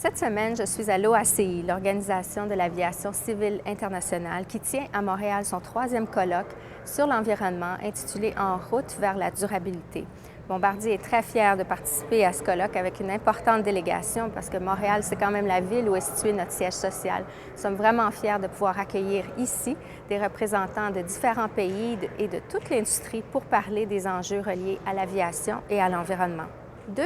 Cette semaine, je suis à l'OACI, l'Organisation de l'aviation civile internationale, qui tient à Montréal son troisième colloque sur l'environnement intitulé En route vers la durabilité. Bombardier est très fier de participer à ce colloque avec une importante délégation parce que Montréal, c'est quand même la ville où est situé notre siège social. Nous sommes vraiment fiers de pouvoir accueillir ici des représentants de différents pays et de toute l'industrie pour parler des enjeux reliés à l'aviation et à l'environnement. 2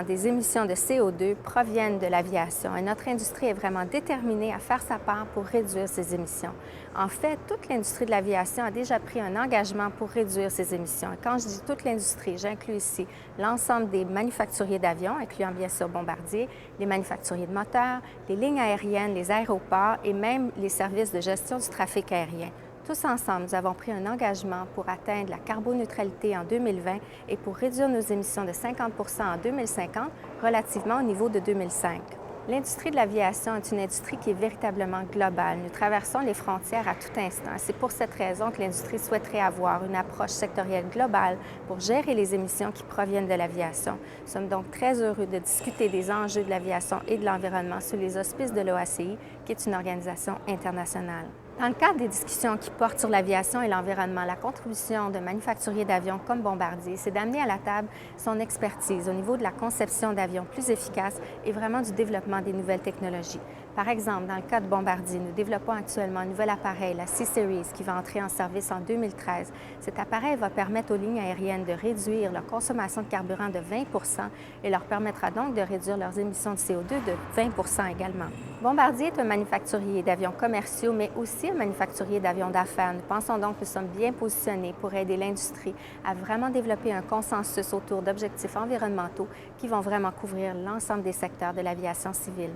des émissions de CO2 proviennent de l'aviation et notre industrie est vraiment déterminée à faire sa part pour réduire ces émissions. En fait, toute l'industrie de l'aviation a déjà pris un engagement pour réduire ses émissions. Et quand je dis toute l'industrie, j'inclus ici l'ensemble des manufacturiers d'avions, incluant bien sûr Bombardier, les manufacturiers de moteurs, les lignes aériennes, les aéroports et même les services de gestion du trafic aérien. Tous ensemble, nous avons pris un engagement pour atteindre la carboneutralité en 2020 et pour réduire nos émissions de 50 en 2050 relativement au niveau de 2005. L'industrie de l'aviation est une industrie qui est véritablement globale. Nous traversons les frontières à tout instant. C'est pour cette raison que l'industrie souhaiterait avoir une approche sectorielle globale pour gérer les émissions qui proviennent de l'aviation. Nous sommes donc très heureux de discuter des enjeux de l'aviation et de l'environnement sous les auspices de l'OACI, qui est une organisation internationale. Dans le cadre des discussions qui portent sur l'aviation et l'environnement, la contribution de manufacturiers d'avions comme Bombardier, c'est d'amener à la table son expertise au niveau de la conception d'avions plus efficaces et vraiment du développement des nouvelles technologies. Par exemple, dans le cas de Bombardier, nous développons actuellement un nouvel appareil, la C-Series, qui va entrer en service en 2013. Cet appareil va permettre aux lignes aériennes de réduire leur consommation de carburant de 20 et leur permettra donc de réduire leurs émissions de CO2 de 20 également. Bombardier est un manufacturier d'avions commerciaux, mais aussi un manufacturier d'avions d'affaires. Nous pensons donc que nous sommes bien positionnés pour aider l'industrie à vraiment développer un consensus autour d'objectifs environnementaux qui vont vraiment couvrir l'ensemble des secteurs de l'aviation civile.